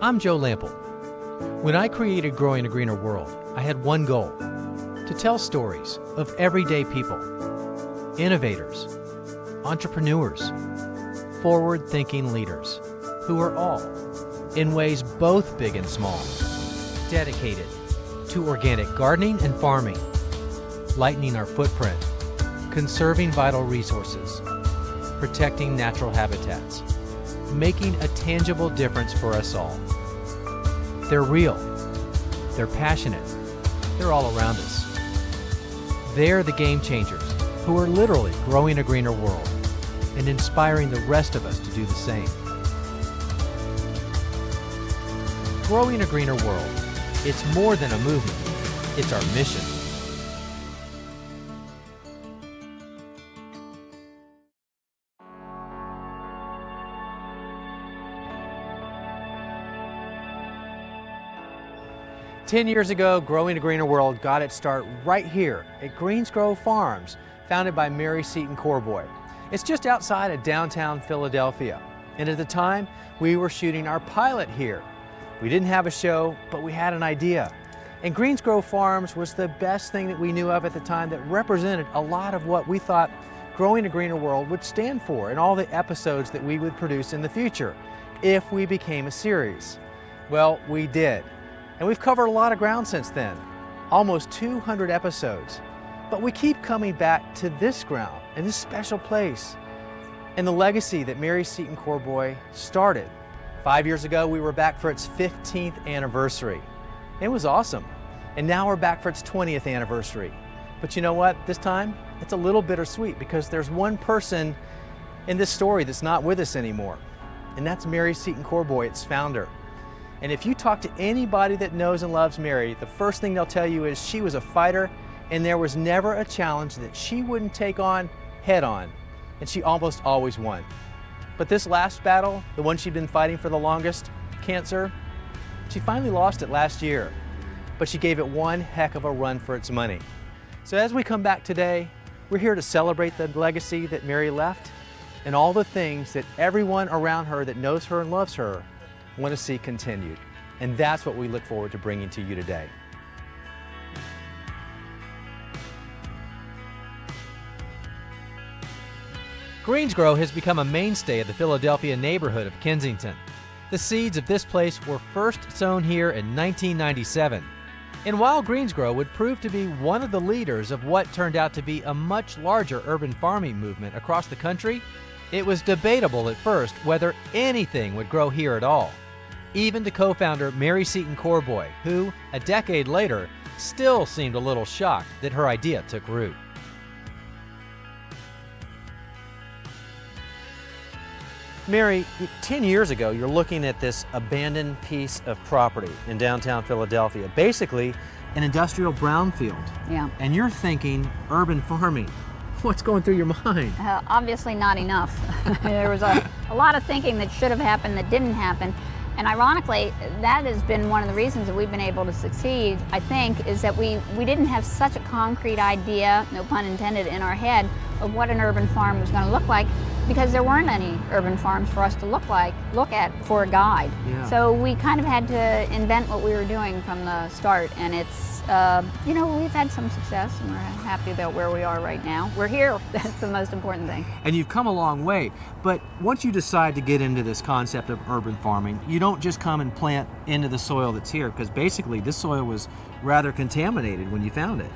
I'm Joe Lampell. When I created Growing a Greener World, I had one goal: to tell stories of everyday people, innovators, entrepreneurs, forward-thinking leaders who are all, in ways both big and small, dedicated to organic gardening and farming, lightening our footprint, conserving vital resources, protecting natural habitats, making a tangible difference for us all. They're real, they're passionate, they're all around us. They're the game changers who are literally growing a greener world and inspiring the rest of us to do the same. Growing a Greener World, it's more than a movement, it's our mission. Ten years ago, Growing a Greener World got its start right here at Greensgrow Farms, founded by Mary Seton Corboy. It's just outside of downtown Philadelphia. And at the time, we were shooting our pilot here. We didn't have a show, but we had an idea. And Greensgrow Farms was the best thing that we knew of at the time that represented a lot of what we thought Growing a Greener World would stand for in all the episodes that we would produce in the future, if we became a series. Well, we did. And we've covered a lot of ground since then, almost 200 episodes. But we keep coming back to this ground and this special place and the legacy that Mary Seton Corboy started. 5 years ago, we were back for its 15th anniversary. It was awesome. And now we're back for its 20th anniversary. But you know what? This time, it's a little bittersweet because there's one person in this story that's not with us anymore. And that's Mary Seton Corboy, its founder. And if you talk to anybody that knows and loves Mary, the first thing they'll tell you is she was a fighter and there was never a challenge that she wouldn't take on head on. And she almost always won. But this last battle, the one she'd been fighting for the longest, cancer, she finally lost it last year. But she gave it one heck of a run for its money. So as we come back today, we're here to celebrate the legacy that Mary left and all the things that everyone around her that knows her and loves her want to see continued. And that's what we look forward to bringing to you today. Greensgrow has become a mainstay of the Philadelphia neighborhood of Kensington. The seeds of this place were first sown here in 1997. And while Greensgrow would prove to be one of the leaders of what turned out to be a much larger urban farming movement across the country, it was debatable at first whether anything would grow here at all. Even to co-founder Mary Seton Corboy, who, a decade later, still seemed a little shocked that her idea took root. Mary, 10 years ago, you're looking at this abandoned piece of property in downtown Philadelphia, basically an industrial brownfield. Yeah. And you're thinking urban farming. What's going through your mind? Obviously not enough. There was a lot of thinking that should have happened that didn't happen. And ironically, that has been one of the reasons that we've been able to succeed, I think, is that we didn't have such a concrete idea, no pun intended, in our head of what an urban farm was going to look like, because there weren't any urban farms for us to look at for a guide. Yeah. So we kind of had to invent what we were doing from the start, and it's, we've had some success and we're happy about where we are right now. We're here, that's the most important thing. And you've come a long way, but once you decide to get into this concept of urban farming, you don't just come and plant into the soil that's here, because basically this soil was rather contaminated when you found it.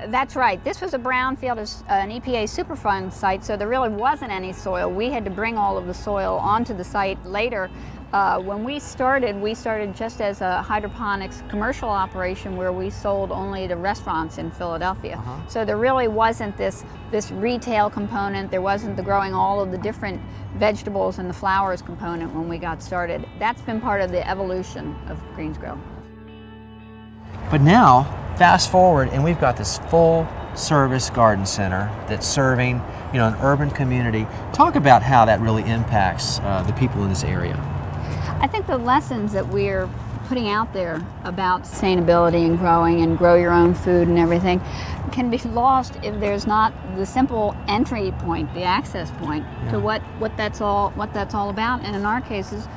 That's right. This was a brownfield, an EPA Superfund site, so there really wasn't any soil. We had to bring all of the soil onto the site later. When we started just as a hydroponics commercial operation where we sold only to restaurants in Philadelphia. So there really wasn't this retail component. There wasn't the growing all of the different vegetables and the flowers component when we got started. That's been part of the evolution of Greensgrow. But now, fast forward, and we've got this full service garden center that's serving, an urban community. Talk about how that really impacts the people in this area. I think the lessons that we're putting out there about sustainability and growing and grow your own food and everything can be lost if there's not the simple entry point, the access point to what that's all about. And in our cases,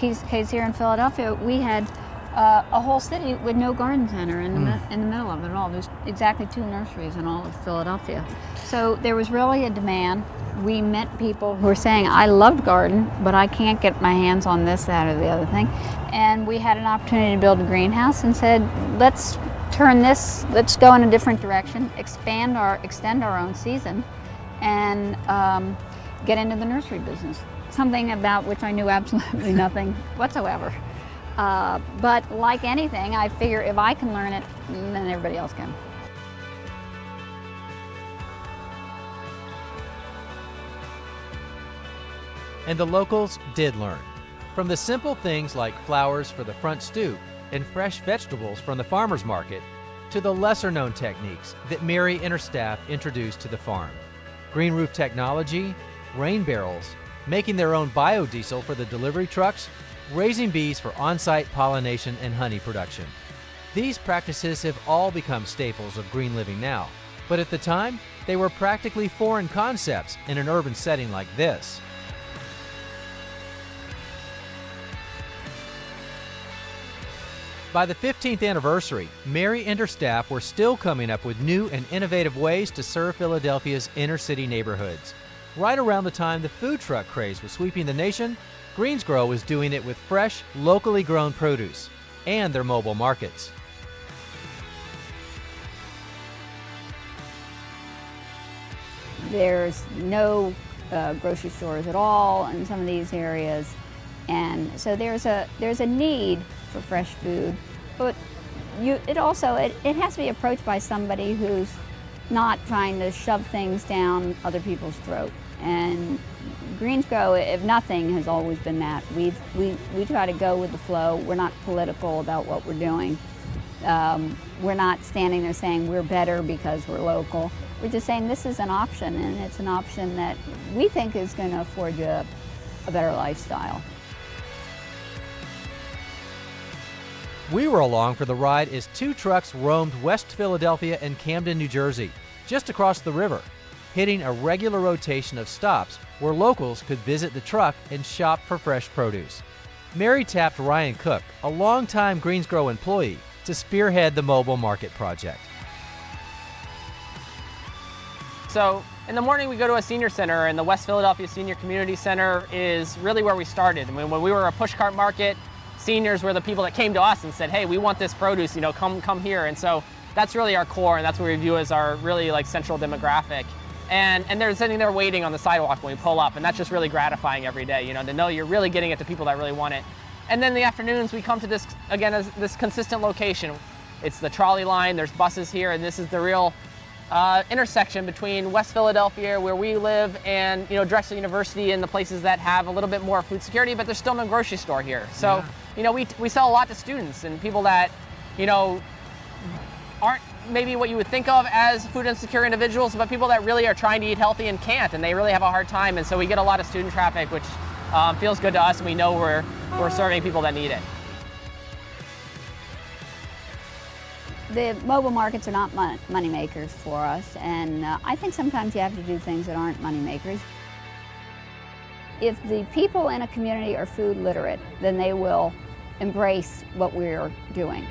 case here in Philadelphia, we had a whole city with no garden center in the middle of it all. There's exactly 2 nurseries in all of Philadelphia. So there was really a demand. We met people who were saying, I love garden, but I can't get my hands on this, that, or the other thing. And we had an opportunity to build a greenhouse and said, let's go in a different direction, extend our own season, and get into the nursery business. Something about which I knew absolutely nothing whatsoever. But like anything, I figure if I can learn it, then everybody else can. And the locals did learn. From the simple things like flowers for the front stoop and fresh vegetables from the farmer's market, to the lesser-known techniques that Mary and her staff introduced to the farm. Green roof technology, rain barrels, making their own biodiesel for the delivery trucks, raising bees for on-site pollination and honey production. These practices have all become staples of green living now, but at the time, they were practically foreign concepts in an urban setting like this. By the 15th anniversary, Mary and her staff were still coming up with new and innovative ways to serve Philadelphia's inner city neighborhoods. Right around the time the food truck craze was sweeping the nation, Greensgrow was doing it with fresh, locally grown produce and their mobile markets. There's no grocery stores at all in some of these areas, and so there's a need for fresh food, but it has to be approached by somebody who's not trying to shove things down other people's throat. And Greensgrow, if nothing, has always been that. We try to go with the flow. We're not political about what we're doing. We're not standing there saying we're better because we're local. We're just saying this is an option, and it's an option that we think is going to afford you a better lifestyle. We were along for the ride as 2 trucks roamed West Philadelphia and Camden, New Jersey, just across the river, hitting a regular rotation of stops where locals could visit the truck and shop for fresh produce. Mary tapped Ryan Cook, a longtime Greensgrow employee, to spearhead the mobile market project. So in the morning we go to a senior center, and the West Philadelphia Senior Community Center is really where we started. I mean, when we were a pushcart market, seniors were the people that came to us and said, hey, we want this produce, come here. And so that's really our core, and that's what we view as our really central demographic. And they're sitting there waiting on the sidewalk when we pull up, and that's just really gratifying every day, to know you're really getting it to people that really want it. And then in the afternoons we come to this, again, as this consistent location. It's the trolley line, there's buses here, and this is the real intersection between West Philadelphia, where we live, and Drexel University, and the places that have a little bit more food security, but there's still no grocery store here. So, we sell a lot to students and people that, aren't maybe what you would think of as food insecure individuals, but people that really are trying to eat healthy and can't, and they really have a hard time. And so we get a lot of student traffic, which feels good to us, and we know we're serving people that need it. The mobile markets are not money makers for us, and I think sometimes you have to do things that aren't money makers. If the people in a community are food literate, then they will embrace what we're doing.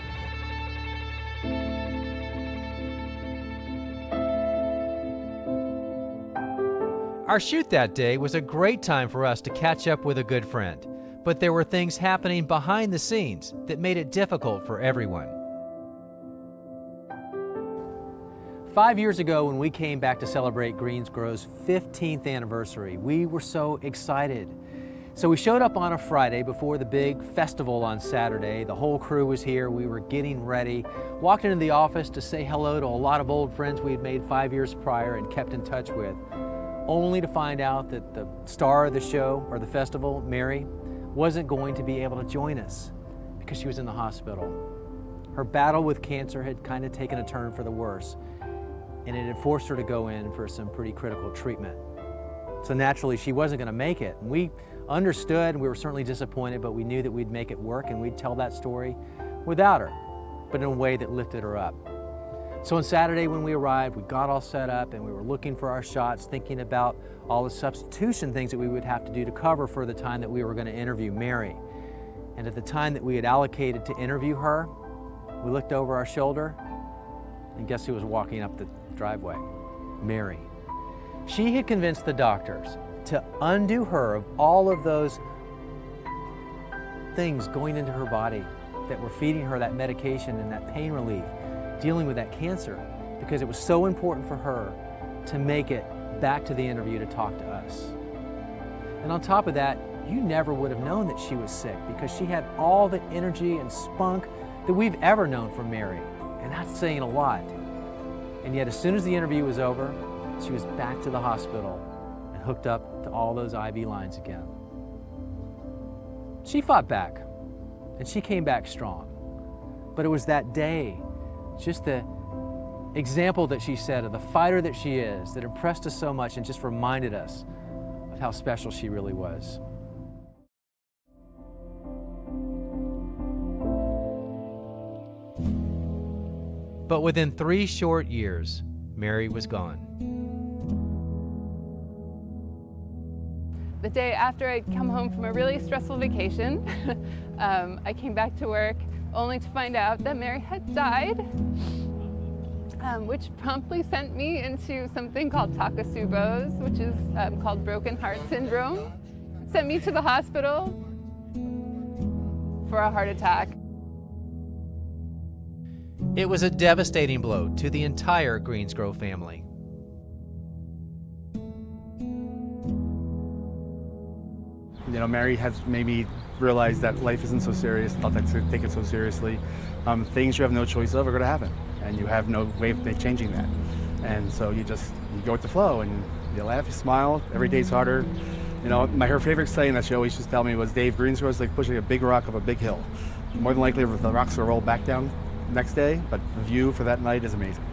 Our shoot that day was a great time for us to catch up with a good friend, but there were things happening behind the scenes that made it difficult for everyone. 5 years ago, when we came back to celebrate Greensgrow's 15th anniversary, we were so excited. So we showed up on a Friday before the big festival on Saturday. The whole crew was here. We were getting ready, walked into the office to say hello to a lot of old friends we had made 5 years prior and kept in touch with, only to find out that the star of the show, or the festival, Mary, wasn't going to be able to join us because she was in the hospital. Her battle with cancer had kind of taken a turn for the worse, and it had forced her to go in for some pretty critical treatment. So naturally, she wasn't going to make it. And we understood, and we were certainly disappointed, but we knew that we'd make it work, and we'd tell that story without her, but in a way that lifted her up. So on Saturday when we arrived, we got all set up, and we were looking for our shots, thinking about all the substitution things that we would have to do to cover for the time that we were going to interview Mary. And at the time that we had allocated to interview her, we looked over our shoulder, and guess who was walking up the driveway? Mary. She had convinced the doctors to undo her of all of those things going into her body that were feeding her that medication and that pain relief, dealing with that cancer, because it was so important for her to make it back to the interview to talk to us. And on top of that, you never would have known that she was sick because she had all the energy and spunk that we've ever known from Mary. And that's saying a lot. And yet as soon as the interview was over, she was back to the hospital and hooked up to all those IV lines again. She fought back, and she came back strong. But it was that day, just the example that she set of the fighter that she is, that impressed us so much and just reminded us of how special she really was. But within 3 short years, Mary was gone. The day after I'd come home from a really stressful vacation, I came back to work only to find out that Mary had died, which promptly sent me into something called Takotsubo's, which is called broken heart syndrome. It sent me to the hospital for a heart attack. It was a devastating blow to the entire Greensgrow family. You know, Mary has made me realize that life isn't so serious, not to take it so seriously. Things you have no choice of are going to happen, and you have no way of changing that. And so you go with the flow, and you laugh, you smile. Every day's harder. You know, her favorite saying that she always used to tell me was, Dave, Greensgrow is like pushing a big rock up a big hill. More than likely, the rocks will roll back down the next day, but the view for that night is amazing.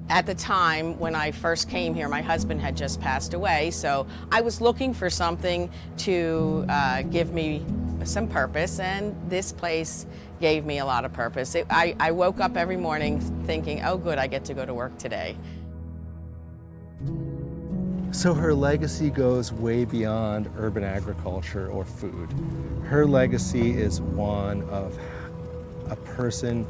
At the time when I first came here, my husband had just passed away, so I was looking for something to give me some purpose, and this place gave me a lot of purpose. I woke up every morning thinking, oh good, I get to go to work today. So her legacy goes way beyond urban agriculture or food. Her legacy is one of a person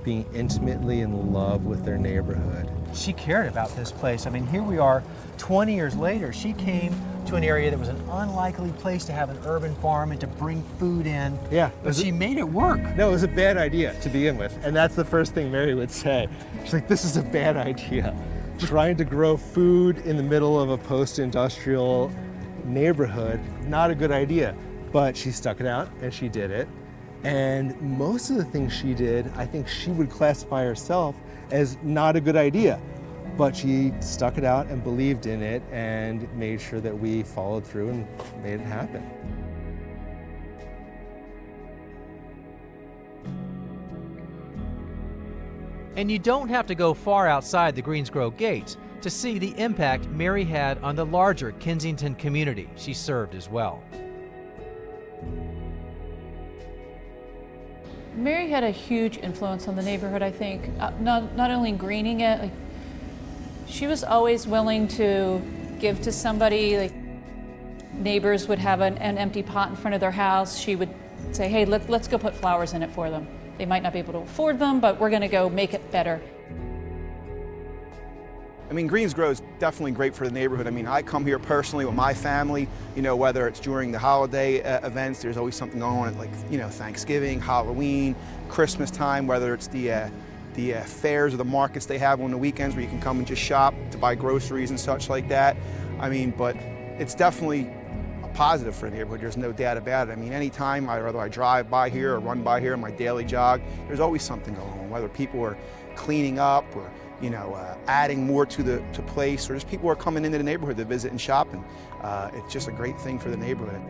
being intimately in love with their neighborhood. She cared about this place. I mean, here we are 20 years later. She came to an area that was an unlikely place to have an urban farm and to bring food in. Yeah. But she made it work. No, it was a bad idea to begin with. And that's the first thing Mary would say. She's like, this is a bad idea. Trying to grow food in the middle of a post-industrial neighborhood, not a good idea. But she stuck it out and she did it. And most of the things she did, I think she would classify herself as not a good idea. But she stuck it out and believed in it and made sure that we followed through and made it happen. And you don't have to go far outside the Greensgrow gates to see the impact Mary had on the larger Kensington community she served as well. Mary had a huge influence on the neighborhood, I think. Not only greening it, like, she was always willing to give to somebody. Like, neighbors would have an empty pot in front of their house. She would say, hey, let's go put flowers in it for them. They might not be able to afford them, but we're gonna go make it better. I mean, Greensgrow is definitely great for the neighborhood. I mean, I come here personally with my family, you know, whether it's during the holiday events, there's always something going on, like, you know, Thanksgiving, Halloween, Christmas time, whether it's the fairs or the markets they have on the weekends where you can come and just shop to buy groceries and such like that. I mean, but it's definitely a positive for the neighborhood, there's no doubt about it. I mean, anytime, whether I drive by here or run by here on my daily jog, there's always something going on, whether people are cleaning up or, you know, adding more to place, or just people are coming into the neighborhood to visit and shop, and it's just a great thing for the neighborhood.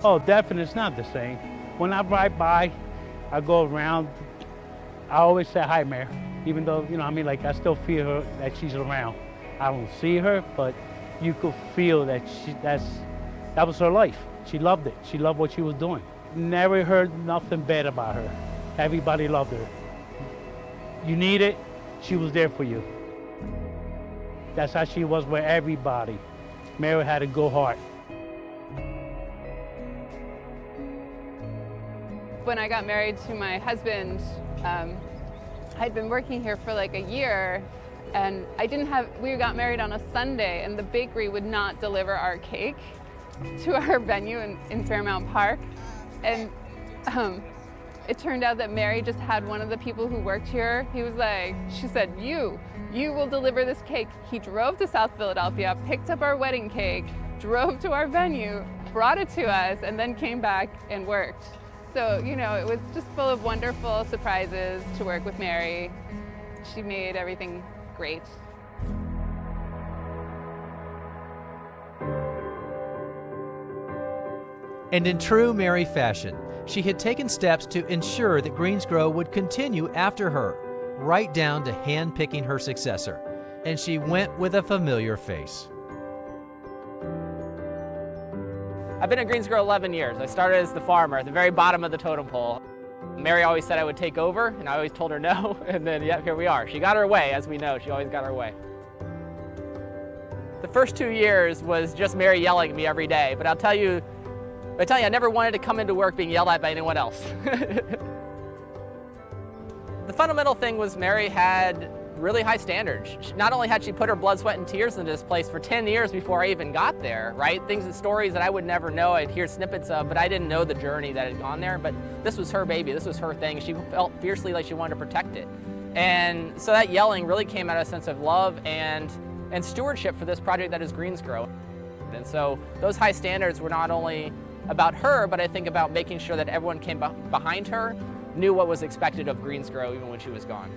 Oh, definitely, it's not the same. When I ride by, I go around, I always say hi, Mayor, even though, you know, I mean, like, I still feel her, that she's around. I don't see her, but you could feel that that was her life. She loved it. She loved what she was doing. Never heard nothing bad about her. Everybody loved her. You need it, she was there for you. That's how she was with everybody. Mary had a good heart. When I got married to my husband, I'd been working here for like a year, and we got married on a Sunday, and the bakery would not deliver our cake to our venue in Fairmount Park. And it turned out that Mary just had one of the people who worked here. She said, you will deliver this cake. He drove to South Philadelphia, picked up our wedding cake, drove to our venue, brought it to us, and then came back and worked. So, you know, it was just full of wonderful surprises to work with Mary. She made everything great. And in true Mary fashion, she had taken steps to ensure that Greensgrow would continue after her, right down to hand-picking her successor. And she went with a familiar face. I've been at Greensgrow 11 years. I started as the farmer at the very bottom of the totem pole. Mary always said I would take over, and I always told her no, and then yeah, here we are. She got her way, as we know. She always got her way. The first 2 years was just Mary yelling at me every day, but I tell you, I never wanted to come into work being yelled at by anyone else. The fundamental thing was Mary had really high standards. Not only had she put her blood, sweat, and tears into this place for 10 years before I even got there, right? Things and stories that I would never know, I'd hear snippets of, but I didn't know the journey that had gone there. But this was her baby, this was her thing. She felt fiercely like she wanted to protect it. And so that yelling really came out of a sense of love and stewardship for this project that is Greensgrow. And so those high standards were not only about her, but I think about making sure that everyone came behind her, knew what was expected of Greensgrow even when she was gone.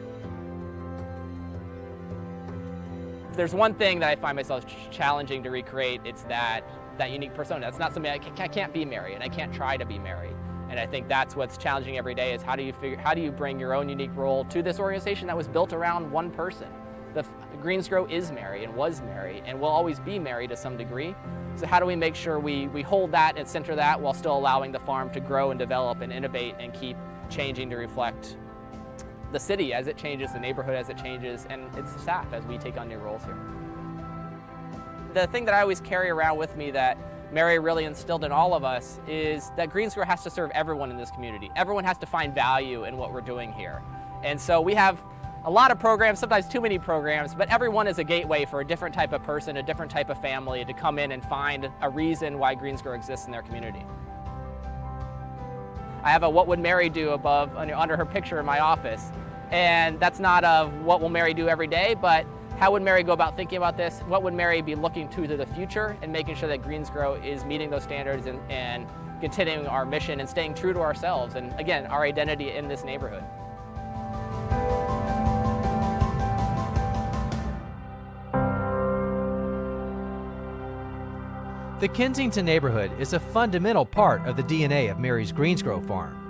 If there's one thing that I find myself challenging to recreate, it's that unique persona. That's not something I can't be Mary, and I can't try to be Mary. And I think that's what's challenging every day is how do you bring your own unique role to this organization that was built around one person. Greensgrow is Mary and was Mary and will always be Mary to some degree. So how do we make sure we hold that and center that while still allowing the farm to grow and develop and innovate and keep changing to reflect the city as it changes, the neighborhood as it changes, and its staff as we take on new roles here. The thing that I always carry around with me that Mary really instilled in all of us is that Greensgrow has to serve everyone in this community. Everyone has to find value in what we're doing here. And so we have a lot of programs, sometimes too many programs, but everyone is a gateway for a different type of person, a different type of family to come in and find a reason why Greensgrow exists in their community. I have a "What would Mary do" above under her picture in my office. And that's not of what will Mary do every day, but how would Mary go about thinking about this? What would Mary be looking to the future and making sure that Greensgrow is meeting those standards and continuing our mission and staying true to ourselves and, again, our identity in this neighborhood. The Kensington neighborhood is a fundamental part of the DNA of Mary's Greensgrow Farm.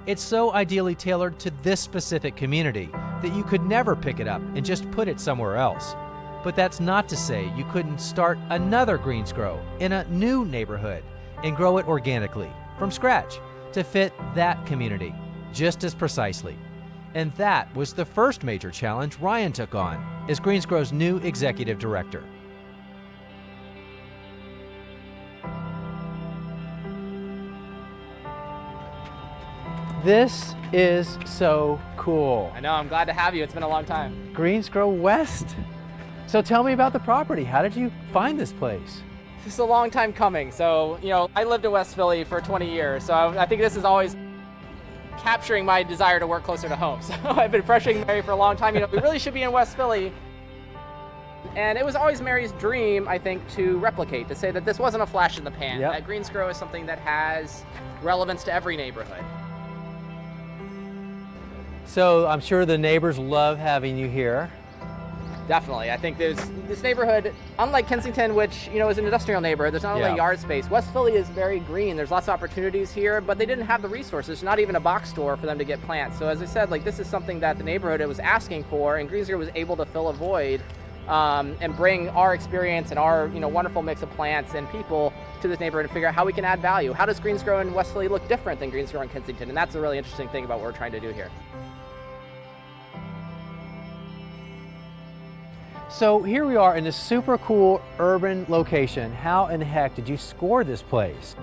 It's so ideally tailored to this specific community that you could never pick it up and just put it somewhere else. But that's not to say you couldn't start another Greensgrow in a new neighborhood and grow it organically, from scratch, to fit that community just as precisely. And that was the first major challenge Ryan took on as Greensgrow's new executive director. This is so cool. I know, I'm glad to have you. It's been a long time. Greensgrow West. So tell me about the property. How did you find this place? This is a long time coming. So, I lived in West Philly for 20 years. So I think this is always capturing my desire to work closer to home. So I've been pressuring Mary for a long time. We really should be in West Philly. And it was always Mary's dream, I think, to replicate, to say that this wasn't a flash in the pan. Yep. That Greensgrow is something that has relevance to every neighborhood. So I'm sure the neighbors love having you here. Definitely. I think this neighborhood, unlike Kensington, which is an industrial neighborhood, there's not only yard space. West Philly is very green. There's lots of opportunities here, but they didn't have the resources, not even a box store for them to get plants. So as I said, this is something that the neighborhood was asking for, and Greensgrow was able to fill a void and bring our experience and our wonderful mix of plants and people to this neighborhood and figure out how we can add value. How does Greensgrow in West Philly look different than Greensgrow in Kensington? And that's a really interesting thing about what we're trying to do here. So here we are in this super cool urban location. How in the heck did you score this place?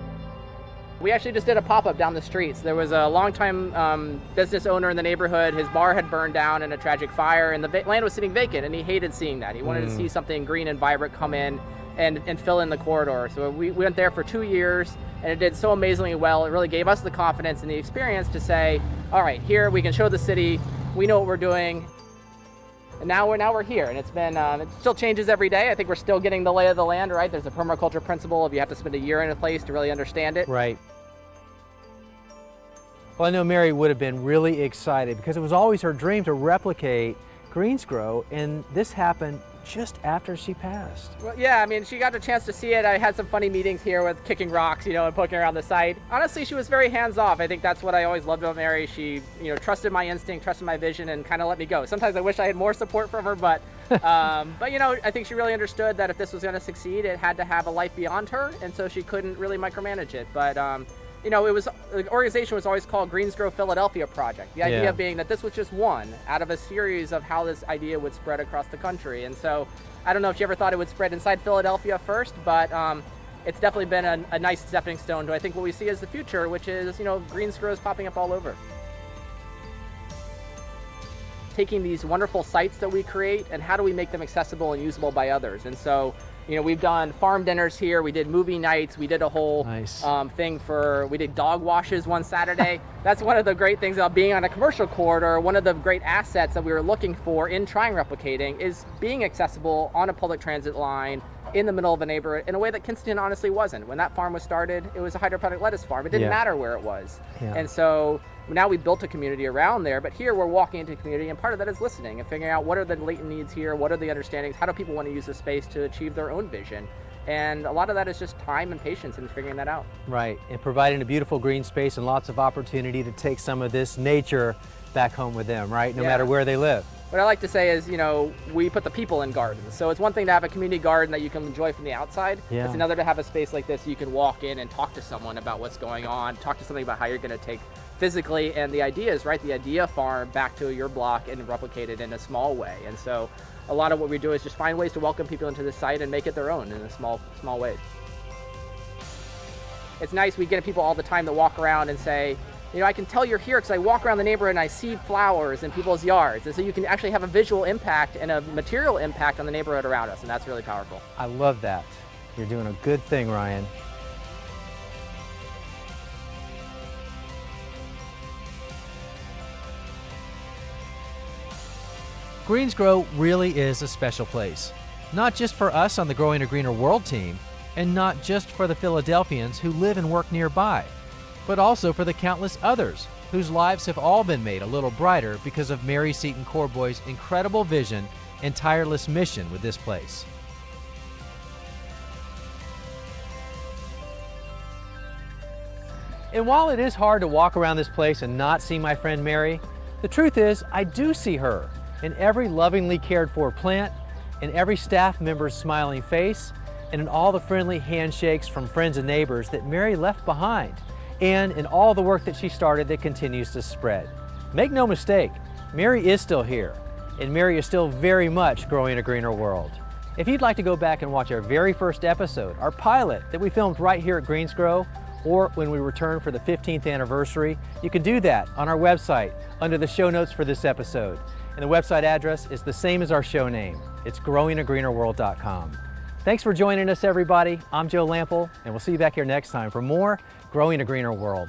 We actually just did a pop-up down the streets. There was a longtime business owner in the neighborhood. His bar had burned down in a tragic fire, and the land was sitting vacant, and he hated seeing that. He wanted to see something green and vibrant come in and fill in the corridor. So we went there for 2 years, and it did so amazingly well. It really gave us the confidence and the experience to say, all right, here we can show the city, we know what we're doing. And now we're here, and it's been, it still changes every day. I think we're still getting the lay of the land, right? There's a permaculture principle of you have to spend a year in a place to really understand it. Right. Well, I know Mary would have been really excited because it was always her dream to replicate Greensgrow, and this happened just after she passed. Well, yeah, I mean, she got a chance to see it. I had some funny meetings here with kicking rocks, you know, and poking around the site. Honestly, she was very hands-off. I think that's what I always loved about Mary. She, you know, trusted my instinct, trusted my vision, and kind of let me go. Sometimes I wish I had more support from her, but you know, I think she really understood that if this was going to succeed, it had to have a life beyond her, and so she couldn't really micromanage it. But you know, the organization was always called Greensgrow Philadelphia Project. The idea being that this was just one out of a series of how this idea would spread across the country. And so I don't know if she ever thought it would spread inside Philadelphia first, but it's definitely been a nice stepping stone to I think what we see as the future, which is, you know, Greensgrows popping up all over. Taking these wonderful sites that we create and how do we make them accessible and usable by others. And so, you know, we've done farm dinners here, we did movie nights, we did a whole thing we did dog washes one Saturday. That's one of the great things about being on a commercial corridor. One of the great assets that we were looking for in trying replicating is being accessible on a public transit line in the middle of a neighborhood in a way that Kensington honestly wasn't. When that farm was started, it was a hydroponic lettuce farm. It didn't matter where it was. And so now we built a community around there, but here we're walking into a community, and part of that is listening and figuring out what are the latent needs here, what are the understandings, how do people want to use the space to achieve their own vision. And a lot of that is just time and patience in figuring that out. Right, and providing a beautiful green space and lots of opportunity to take some of this nature back home with them, right? No matter where they live. What I like to say is, you know, we put the people in gardens. So it's one thing to have a community garden that you can enjoy from the outside. It's another to have a space like this you can walk in and talk to someone about what's going on, talk to somebody about how you're going to take physically, and the idea is, right, the idea farm back to your block and replicate it in a small way. And so a lot of what we do is just find ways to welcome people into the site and make it their own in a small ways. It's nice, we get people all the time that walk around and say, you know, I can tell you're here because I walk around the neighborhood and I see flowers in people's yards. And so you can actually have a visual impact and a material impact on the neighborhood around us, and that's really powerful. I love that. You're doing a good thing, Ryan. Greensgrow really is a special place, not just for us on the Growing a Greener World team, and not just for the Philadelphians who live and work nearby, but also for the countless others whose lives have all been made a little brighter because of Mary Seton Corboy's incredible vision and tireless mission with this place. And while it is hard to walk around this place and not see my friend Mary, the truth is I do see her in every lovingly cared for plant, in every staff member's smiling face, and in all the friendly handshakes from friends and neighbors that Mary left behind, and in all the work that she started that continues to spread. Make no mistake, Mary is still here, and Mary is still very much growing a greener world. If you'd like to go back and watch our very first episode, our pilot that we filmed right here at Greensgrow, or when we return for the 15th anniversary, you can do that on our website under the show notes for this episode. And the website address is the same as our show name. It's growingagreenerworld.com. Thanks for joining us, everybody. I'm Joe Lampell, and we'll see you back here next time for more Growing a Greener World.